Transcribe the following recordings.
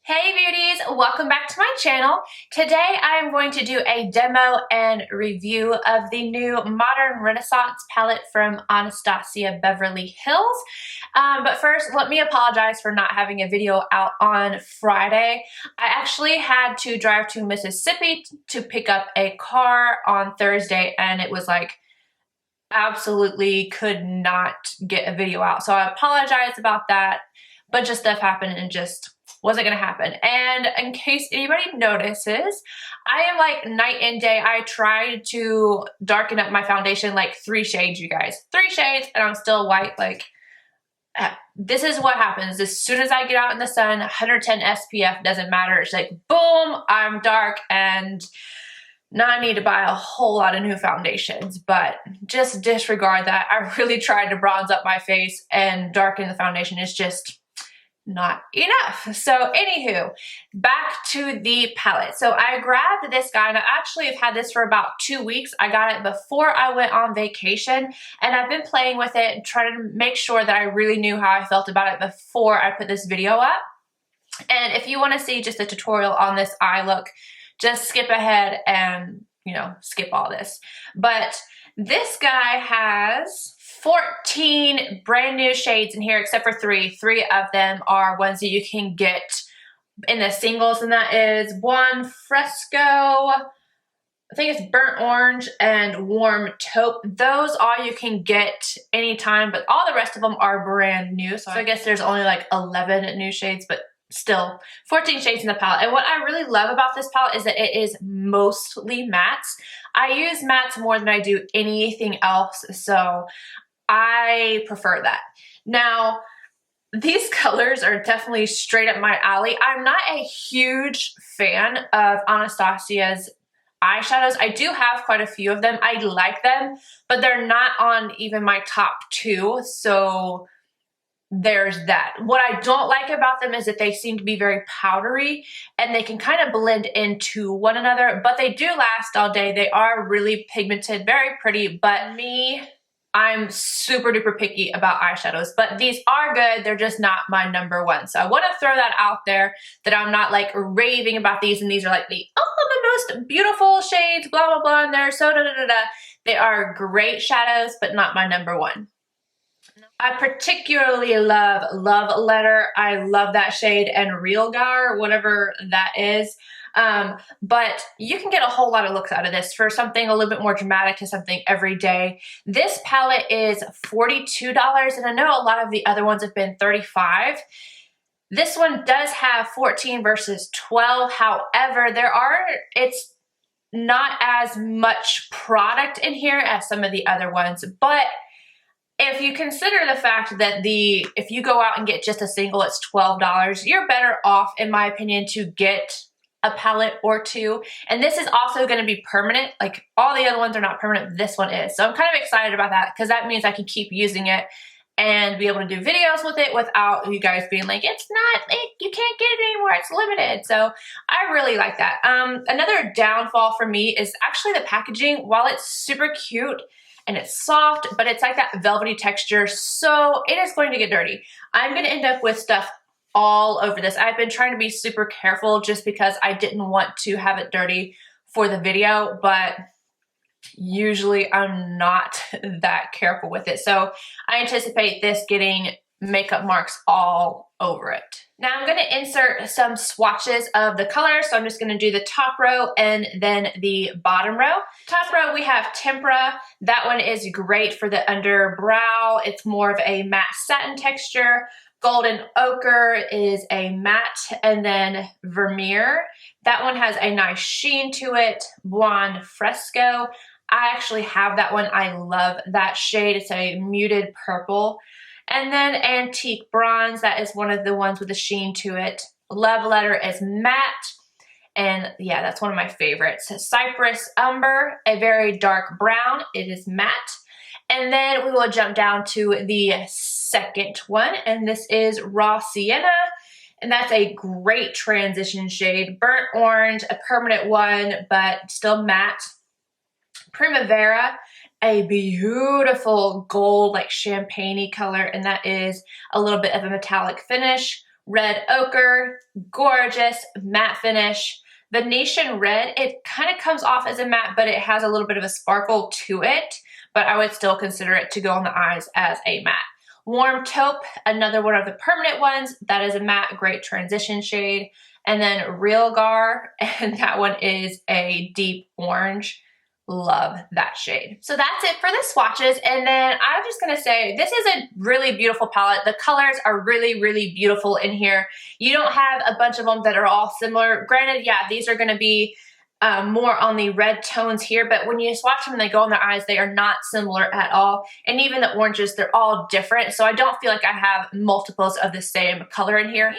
Hey beauties, welcome back to my channel. Today I am going to do a demo and review of the new Modern Renaissance palette from Anastasia Beverly Hills. But first, let me apologize for not having a video out on Friday. I actually had to drive to Mississippi to pick up a car on Thursday, and it was like absolutely could not get a video out. So I apologize about that. Bunch of stuff happened and just wasn't gonna happen. And in case anybody notices, I am like night and day. I tried to darken up my foundation like 3 shades, you guys. 3 shades and I'm still white. Like, this is what happens. As soon as I get out in the sun, 110 SPF, doesn't matter. It's like, boom, I'm dark, and now I need to buy a whole lot of new foundations, but just disregard that. I really tried to bronze up my face, and darken the foundation is just not enough. So anywho, back to the palette. So I grabbed this guy, and I actually have had this for about 2 weeks. I got it before I went on vacation, and I've been playing with it and trying to make sure that I really knew how I felt about it before I put this video up. And if you want to see just a tutorial on this eye look, just skip ahead and, skip all this. But this guy has 14 brand new shades in here, except for 3. 3 of them are ones that you can get in the singles, and that is one Fresco, I think it's burnt orange, and warm taupe. Those all you can get anytime, but all the rest of them are brand new. So I guess there's only like 11 new shades, but still 14 shades in the palette. And what I really love about this palette is that it is mostly mattes. I use mattes more than I do anything else, so I prefer that. Now, these colors are definitely straight up my alley. I'm not a huge fan of Anastasia's eyeshadows. I do have quite a few of them. I like them, but they're not on even my top 2, so there's that. What I don't like about them is that they seem to be very powdery, and they can kind of blend into one another, but they do last all day. They are really pigmented, very pretty, but I'm super duper picky about eyeshadows, but these are good. They're just not my number 1. So I want to throw that out there, that I'm not like raving about these, and these are like the most beautiful shades, blah, blah, blah, and they're so da-da-da-da. They are great shadows, but not my number 1. I particularly love Love Letter. I love that shade, and Real Gar, whatever that is. But you can get a whole lot of looks out of this for something a little bit more dramatic to something everyday. This palette is $42, and I know a lot of the other ones have been $35. This one does have 14 versus 12. However, it's not as much product in here as some of the other ones, but if you consider the fact that if you go out and get just a single, it's $12, you're better off, in my opinion, to get a palette or 2. And this is also going to be permanent. Like, all the other ones are not permanent, this one is. So I'm kind of excited about that, because that means I can keep using it and be able to do videos with it without you guys being like, you can't get it anymore, it's limited. So I really like that. Another downfall for me is actually the packaging. While it's super cute and it's soft, but it's like that velvety texture, so it is going to get dirty. I'm going to end up with stuff all over this. I've been trying to be super careful just because I didn't want to have it dirty for the video, but usually I'm not that careful with it. So I anticipate this getting makeup marks all over it. Now I'm going to insert some swatches of the colors. So I'm just going to do the top row and then the bottom row. Top row, we have Tempera. That one is great for the under brow. It's more of a matte satin texture. Golden Ochre is a matte, and then Vermeer. That one has a nice sheen to it. Blonde Fresco. I actually have that one. I love that shade. It's a muted purple. And then Antique Bronze. That is one of the ones with a sheen to it. Love Letter is matte. And yeah, that's one of my favorites. Cypress Umber, a very dark brown. It is matte. And then we will jump down to the second one, and this is Raw Sienna, and that's a great transition shade. Burnt Orange, a permanent one, but still matte. Primavera, a beautiful gold, like champagne-y color, and that is a little bit of a metallic finish. Red ochre, gorgeous matte finish. Venetian red, it kind of comes off as a matte, but it has a little bit of a sparkle to it, but I would still consider it to go on the eyes as a matte. Warm taupe, another one of the permanent ones. That is a matte, great transition shade. And then Real Gar, and that one is a deep orange. Love that shade. So that's it for the swatches. And then I'm just gonna say, this is a really beautiful palette. The colors are really, really beautiful in here. You don't have a bunch of them that are all similar. Granted, yeah, these are gonna be more on the red tones here, but when you swatch them and they go on their eyes, they are not similar at all. And even the oranges, they're all different. So I don't feel like I have multiples of the same color in here.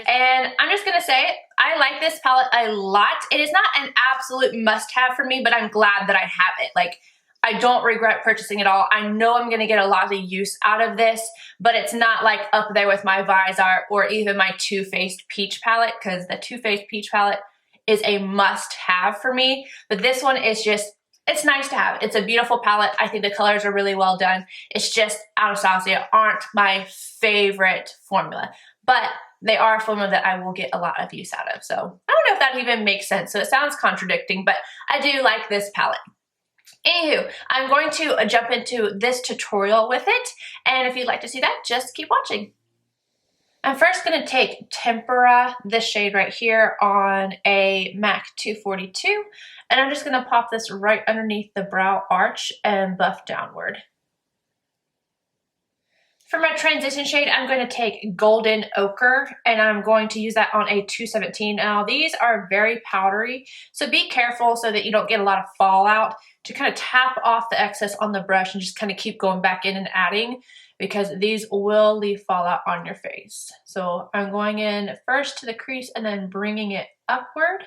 And I'm just gonna say, I like this palette a lot. It is not an absolute must-have for me, but I'm glad that I have it. Like, I don't regret purchasing it all. I know I'm gonna get a lot of use out of this, but it's not like up there with my Visor or even my Too Faced Peach palette, because the Too Faced Peach palette is a must-have for me. But this one is just, it's nice to have. It's a beautiful palette. I think the colors are really well done. It's just Anastasia aren't my favorite formula, but they are a formula that I will get a lot of use out of. So I don't know if that even makes sense. So it sounds contradicting, but I do like this palette. Anywho, I'm going to jump into this tutorial with it. And if you'd like to see that, just keep watching. I'm first going to take Tempera, this shade right here, on a MAC 242, and I'm just going to pop this right underneath the brow arch and buff downward. For my transition shade, I'm going to take Golden Ochre, and I'm going to use that on a 217. Now, these are very powdery, so be careful so that you don't get a lot of fallout. To kind of tap off the excess on the brush and just kind of keep going back in and adding, because these will leave fallout on your face. So I'm going in first to the crease and then bringing it upward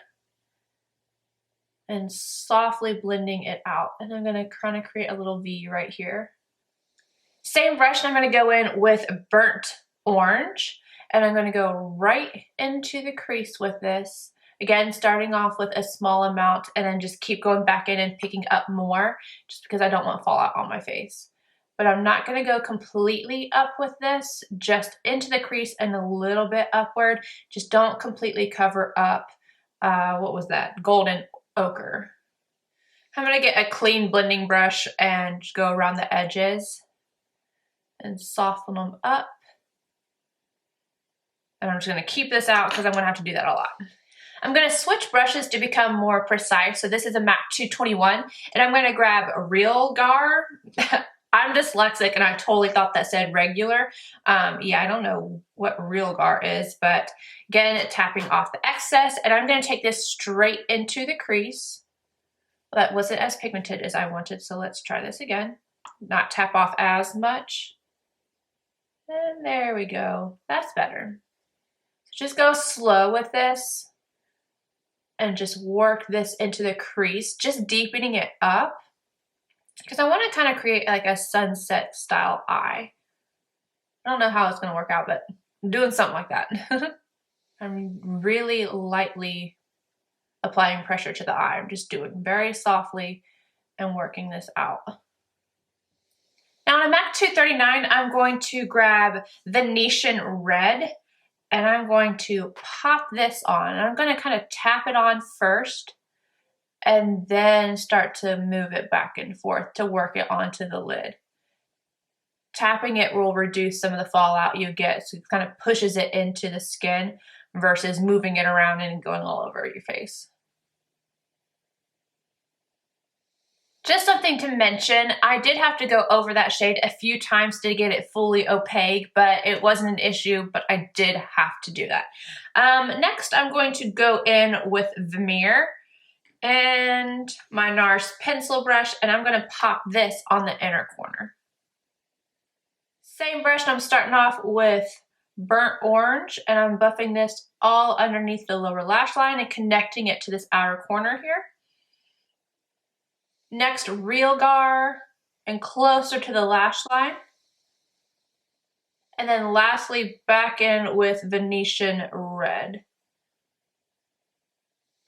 and softly blending it out. And I'm going to kind of create a little V right here. Same brush, and I'm going to go in with Burnt Orange, and I'm going to go right into the crease with this. Again, starting off with a small amount and then just keep going back in and picking up more, just because I don't want fallout on my face. But I'm not going to go completely up with this, just into the crease and a little bit upward. Just don't completely cover up, what was that? Golden Ochre. I'm going to get a clean blending brush and just go around the edges and soften them up. And I'm just going to keep this out because I'm going to have to do that a lot. I'm going to switch brushes to become more precise. So this is a MAC 221, and I'm going to grab Real Gar. I'm dyslexic and I totally thought that said regular. Yeah, I don't know what Real Gar is, but again, tapping off the excess, and I'm going to take this straight into the crease. That wasn't as pigmented as I wanted, so let's try this again. Not tap off as much. And there we go. That's better. Just go slow with this and just work this into the crease, just deepening it up, because I want to kind of create like a sunset style eye. I don't know how it's going to work out, but I'm doing something like that. I'm really lightly applying pressure to the eye. I'm just doing very softly and working this out. Now on a MAC 239, I'm going to grab Venetian Red, and I'm going to pop this on. And I'm going to kind of tap it on first and then start to move it back and forth to work it onto the lid. Tapping it will reduce some of the fallout you get, so it kind of pushes it into the skin versus moving it around and going all over your face. Just something to mention, I did have to go over that shade a few times to get it fully opaque, but it wasn't an issue, but I did have to do that. Next, I'm going to go in with Vermeer and my NARS pencil brush, and I'm going to pop this on the inner corner. Same brush, and I'm starting off with Burnt Orange, and I'm buffing this all underneath the lower lash line and connecting it to this outer corner here. Next, Real Gar and closer to the lash line. And then lastly, back in with Venetian Red.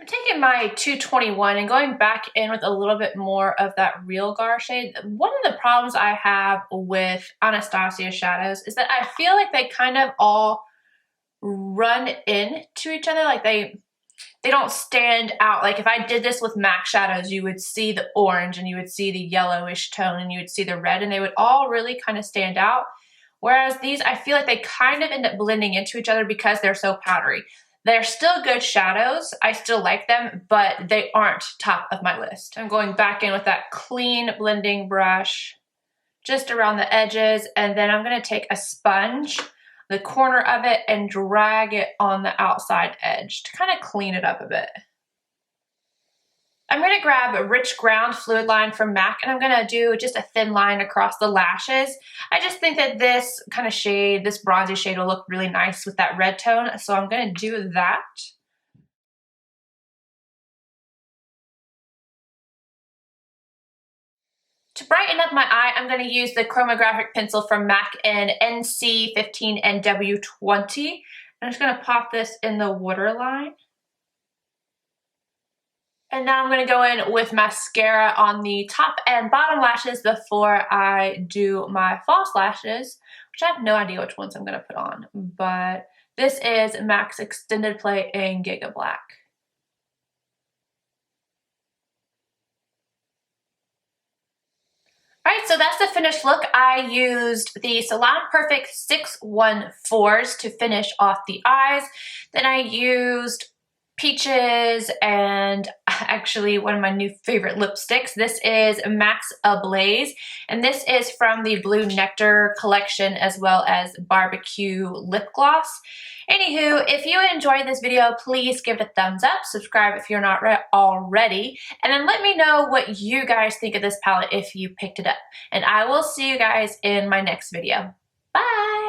I'm taking my 221 and going back in with a little bit more of that Real Gar shade. One of the problems I have with Anastasia shadows is that I feel like they kind of all run into each other. Like they don't stand out. Like if I did this with MAC shadows, you would see the orange and you would see the yellowish tone and you would see the red, and they would all really kind of stand out. Whereas these, I feel like they kind of end up blending into each other because they're so powdery. They're still good shadows. I still like them, but they aren't top of my list. I'm going back in with that clean blending brush just around the edges, and then I'm gonna take a sponge, the corner of it, and drag it on the outside edge to kind of clean it up a bit. I'm going to grab a Rich Ground Fluidline from MAC, and I'm going to do just a thin line across the lashes. I just think that this kind of shade, this bronzy shade, will look really nice with that red tone, so I'm going to do that. To brighten up my eye, I'm going to use the chromographic pencil from MAC in NC15 and W20. I'm just going to pop this in the waterline. And now I'm going to go in with mascara on the top and bottom lashes before I do my false lashes, which I have no idea which ones I'm going to put on. But this is MAC's Extended Play in Gigablack. Alright, so that's the finished look. I used the Salon Perfect 614s to finish off the eyes. Then I used Peaches and actually one of my new favorite lipsticks. This is MAC's Ablaze, and this is from the Blue Nectar collection as well as Barbecue lip gloss. Anywho, if you enjoyed this video, please give it a thumbs up, subscribe if you're not already, and then let me know what you guys think of this palette if you picked it up. And I will see you guys in my next video. Bye!